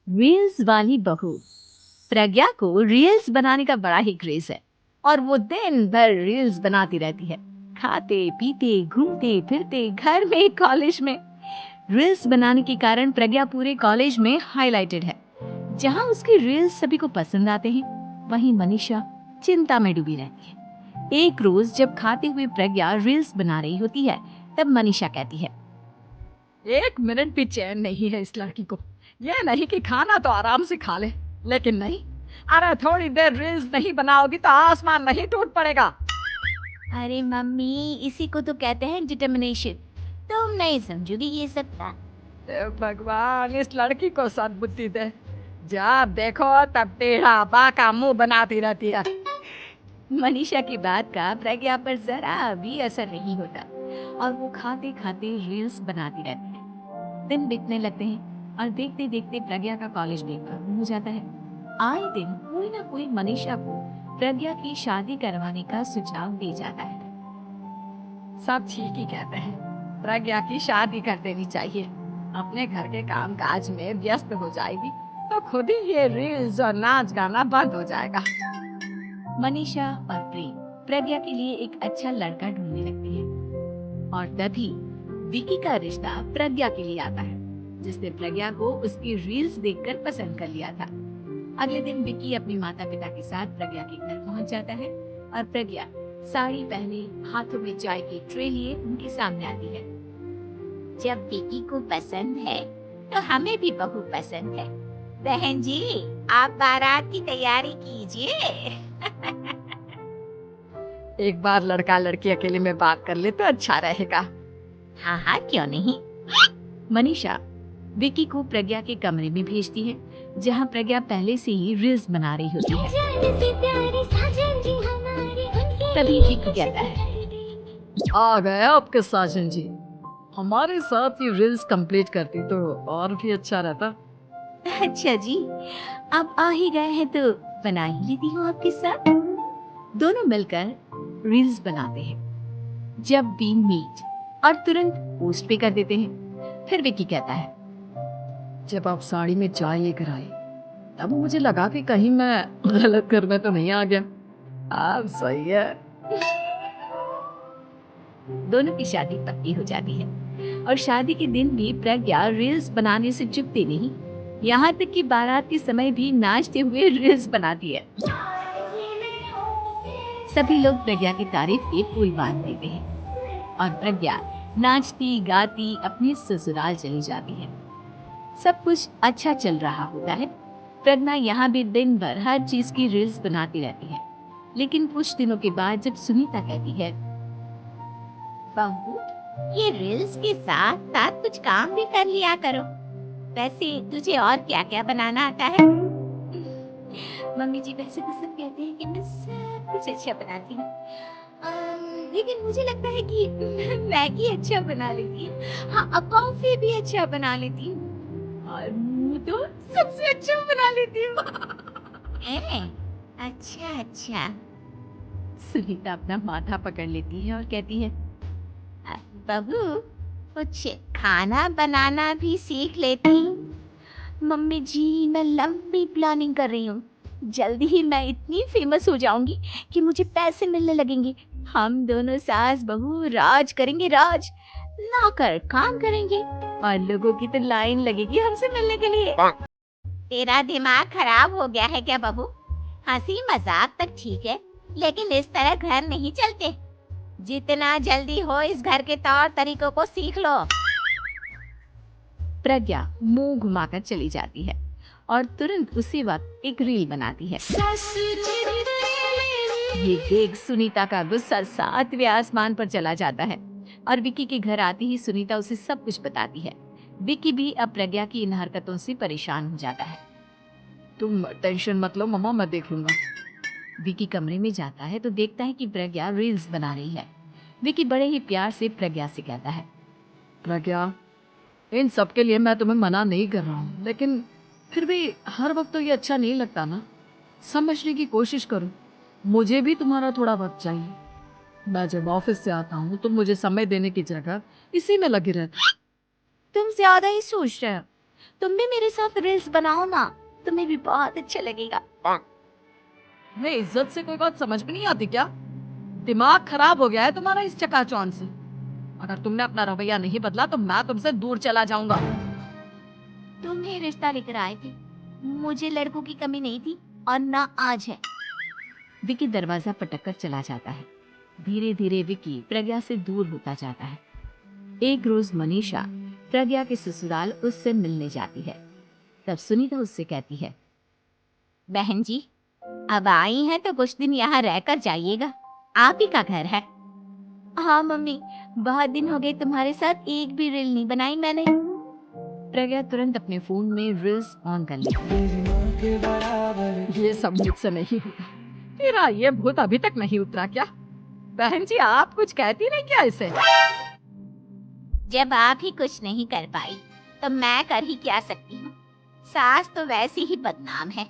Reels वाली बहू। प्रज्ञा को रील्स बनाने का बड़ा ही क्रेज है और वो दिन भर रील्स बनाती रहती है। खाते पीते घूमते फिरते घर में कॉलेज में रील्स बनाने के कारण प्रज्ञा पूरे कॉलेज में हाईलाइटेड है। जहां उसकी रील्स सभी को पसंद आते हैं, वहीं मनीषा चिंता में डूबी रहती है। एक रोज जब खाते हुए प्रज्ञा रील्स बना रही होती है, तब मनीषा कहती है, एक मिनट भी चैन नहीं है इस लड़की को। यह नहीं कि खाना तो आराम से खा ले, लेकिन नहीं। अरे थोड़ी देर रील्स नहीं बनाओगी तो आसमान नहीं टूट पड़ेगा। अरे मम्मी, इसी को तो कहते हैं डिटर्मिनेशन। तुम नहीं समझोगी ये सब ना। हे भगवान, इस लड़की को सद्बुद्धि दे। जब देखो तब टेढ़ा बाका मुंह बनाती रहती है। मनीषा की बात का प्रज्ञा पर जरा भी असर नहीं होता और वो खाते खाते रील्स बनाती रहती है। दिन बीतने लगते हैं और देखते देखते प्रज्ञा का कॉलेज भी खत्म हो जाता है। आए दिन कोई ना कोई मनीषा को प्रज्ञा की शादी करवाने का सुझाव दे जाता है। सब ठीक ही कहते हैं, प्रज्ञा की शादी कर देनी चाहिए। अपने घर के काम काज में व्यस्त हो जाएगी तो खुद ही ये रील्स और नाच गाना बंद हो जाएगा। मनीषा और प्रेम प्रज्ञा के लिए एक अच्छा लड़का ढूंढने लगते हैं और तभी विकी का रिश्ता प्रज्ञा के लिए आता है, जिसने प्रज्ञा को उसकी रील्स देखकर पसंद कर लिया था। अगले दिन विकी अपने माता पिता के साथ प्रज्ञा के घर पहुंच जाता है और प्रज्ञा साड़ी पहने हाथों में चाय की ट्रे लिए उनके सामने आती है। जब विकी को पसंद है तो हमें भी बहू पसंद है। बहन जी, आप बारात की तैयारी कीजिए। एक बार लड़का लड़की अकेले में बात कर ले तो अच्छा रहेगा। हाँ हाँ, क्यों नहीं। मनीषा विकी को प्रज्ञा के कमरे में भेजती है, जहाँ प्रज्ञा पहले से ही रील्स बना रही होती है। तभी विकी कहता है, आ गए आपके साजन जी। हमारे साथ ये रील्स कंप्लीट करती तो और भी अच्छा रहता। अच्छा जी, आप आ ही गए हैं तो बना ही लेती हूँ आपके साथ। दोनों मिलकर रील्स बनाते हैं। जब वी मीट और तुरंत पोस्ट पे कर देते हैं। फिर विकी कहता है, जब आप साड़ी में चाय लेकर आई तब मुझे लगा कि कहीं मैं गलत करने तो नहीं आ गया। आप सही है। दोनों की शादी पक्की हो जाती है और शादी के दिन भी प्रज्ञा रील्स बनाने से चुकती नहीं। यहाँ तक कि बारात के समय भी नाचते हुए रील्स बनाती है। सभी लोग प्रज्ञा की तारीफ के पुल बांध देते हैं और प्रज्ञा नाचती गाती अपने ससुराल चली जाती है। सब कुछ अच्छा चल रहा होता है। प्रज्ञा यहाँ भी दिन भर हर चीज की रील्स बनाती रहती है। लेकिन कुछ दिनों के बाद जब सुनीता कहती है, बहू, ये रील्स के साथ साथ कुछ काम भी कर लिया करो। वैसे तुझे और क्या क्या बनाना आता है? मम्मी जी, वैसे तो सब कहते हैं कि मैं सब कुछ अच्छा बनाती हूँ, लेकिन मुझे लगता है कि मैगी अच्छा बना लेती हूँ। हाँ, कॉफी भी अच्छा बना लेती हूँ और मुंह तो सबसे अच्छा बना लेती हूँ। अच्छा अच्छा। सुनीता अपना माथा पकड़ लेती है और कहती है, बहू, कुछ खाना बनाना भी सीख लेती। मम्मी जी, मैं लंबी प्लानिंग कर रही हूँ। जल्दी ही मैं इतनी फेमस हो जाऊंगी कि मुझे पैसे मिलने लगेंगे। हम दोनों सास बहू राज करेंगे, राज। नौकर काम करेंगे और लोगों की तो लाइन लगेगी हमसे मिलने के लिए। तेरा दिमाग खराब हो गया है क्या बहू? हंसी मजाक तक ठीक है, लेकिन इस तरह घर नहीं चलते। जितना जल्दी हो इस घर के तौर तरीकों को सीख लो। प्रज्ञा मुंह घुमाकर चली जाती है और तुरंत उसी वक्त एक रील बनाती है। ये देख सुनीता का गुस्सा सातवें आसमान पर चला जाता है और विकी के घर आती ही सुनीता उसे सब कुछ बताती है। विकी भी अब प्रज्ञा की इन हरकतों से परेशान हो जाता है। तुम टेंशन मत लो मम्मा, मैं देख लूंगा। विकी कमरे में जाता है तो देखता है कि प्रज्ञा रील्स बना रही है। विकी बड़े ही प्यार से प्रज्ञा से कहता है, प्रज्ञा, इन सब के लिए मैं तुम्हें मना नहीं कर रहा हूँ, लेकिन फिर भी हर वक्त तो ये अच्छा नहीं लगता ना। समझने की कोशिश करो। मुझे भी तुम्हारा थोड़ा वक्त चाहिए। मैं जब ऑफिस से आता हूँ तो मुझे समय देने की जगह इसी में लगी रहती। तुम ज्यादा ही सोच रहे हो। तुम भी मेरे साथ रील्स बनाओ ना, तुम्हें भी बहुत अच्छा लगेगा। मैं इज्जत से कोई बात समझ में नहीं आती क्या? दिमाग खराब हो गया है तुम्हारा इस चकाचौंध से। अगर तुमने अपना रवैया नहीं बदला तो मैं तुमसे दूर चला जाऊंगा। तुम्हें रिश्ता लेकर आए थे, मुझे लड़कों की कमी नहीं थी और ना आज है। विकी दरवाजा पटक कर चला जाता है। धीरे धीरे विकी प्रज्ञा से दूर होता जाता है। एक रोज मनीषा प्रज्ञा के ससुराल उससे मिलने जाती है। तब सुनीता उससे कहती है, बहन जी अब आई हैं तो कुछ दिन यहाँ रहकर जाइएगा, आप ही का घर है। हाँ मम्मी, बहुत दिन हो गए तुम्हारे साथ एक भी रील नहीं बनाई मैंने। प्रज्ञा तुरंत अपने फोन में रील्स ऑन कर लेती है। ये सब मुझसे नहीं होगा। तेरा ये भूत अभी तक नहीं उतरा क्या? बहन जी आप कुछ कहती नहीं क्या इसे? जब आप ही कुछ नहीं कर पाई तो मैं कर ही क्या सकती हूँ, सास तो वैसी ही बदनाम है।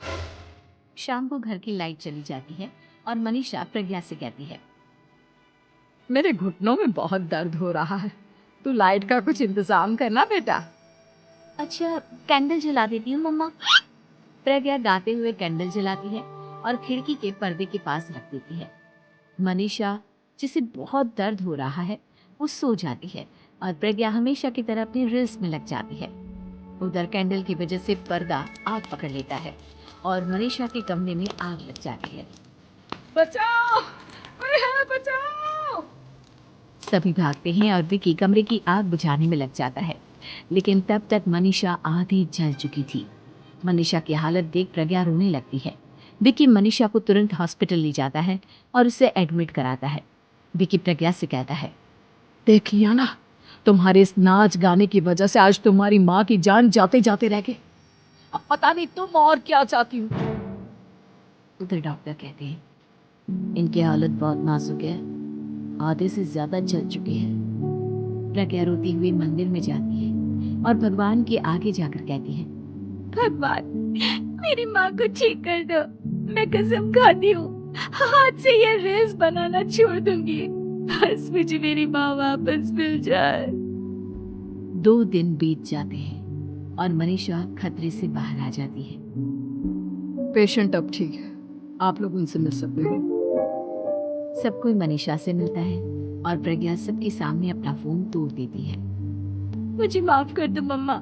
शाम को घर की लाइट चली जाती है और मनीषा प्रज्ञा से कहती है, मेरे घुटनों में बहुत दर्द हो रहा है, तू लाइट का कुछ इंतजाम करना बेटा। अच्छा कैंडल जला देती हूँ मम्मा। प्रज्ञा गाते हुए कैंडल जलाती है और खिड़की के पर्दे के पास रख देती है। मनीषा जिसे बहुत दर्द हो रहा है वो सो जाती है और प्रज्ञा हमेशा की तरह अपनी रील्स में लग जाती है। उधर कैंडल की वजह से पर्दा आग पकड़ लेता है और मनीषा के कमरे में आग लग जाती है। बचाओ, कोई है बचाओ। सभी भागते हैं और विकी कमरे की आग बुझाने में लग जाता है, लेकिन तब तक मनीषा आधी जल चुकी थी। मनीषा की हालत देख प्रज्ञा रोने लगती है। विकी मनीषा को तुरंत हॉस्पिटल ले जाता है और उसे एडमिट कराता है। विकी प्रज्ञा से कहता है, देखिए ना, तुम्हारे इस नाच गाने की वजह से आज तुम्हारी माँ की जान जाते जाते रह गई। अब पता नहीं तुम और क्या चाहती हो। उधर डॉक्टर कहते हैं, इनकी हालत बहुत नाजुक है, आधे से ज्यादा जल चुकी है। प्रज्ञा रोती हुई मंदिर में जाती है और भगवान के आगे जाकर कहती है, भगवान मेरी माँ को ठीक कर दो, मैं कसम खाती हूँ आज से ये रील्स बनाना छोड़ दूंगी, बस मुझे मेरी माँ वापस मिल जाए। 2 दिन बीत जाते हैं और मनीषा खतरे से बाहर आ जाती है। पेशेंट अब ठीक है, आप लोग उनसे मिल सकते हो। सब कोई मनीषा से मिलता है और प्रज्ञा सबके सामने अपना फोन तोड़ देती है। मुझे माफ कर दो मम्मा,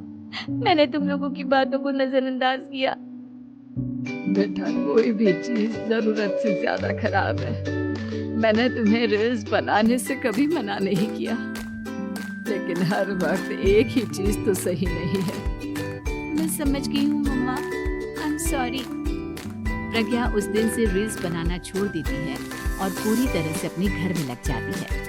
मैंने तुम लोगों की बातों को नजरअंदाज किया। बेटा कोई भी चीज जरूरत से ज्यादा खराब है। मैंने तुम्हें रील्स बनाने से कभी मना नहीं किया, लेकिन हर वक्त एक ही चीज तो सही नहीं है। मैं समझ गई हूँ मम्मा, आई एम सॉरी। प्रज्ञा उस दिन से रील्स बनाना छोड़ देती है और पूरी तरह से अपने घर में लग जाती है।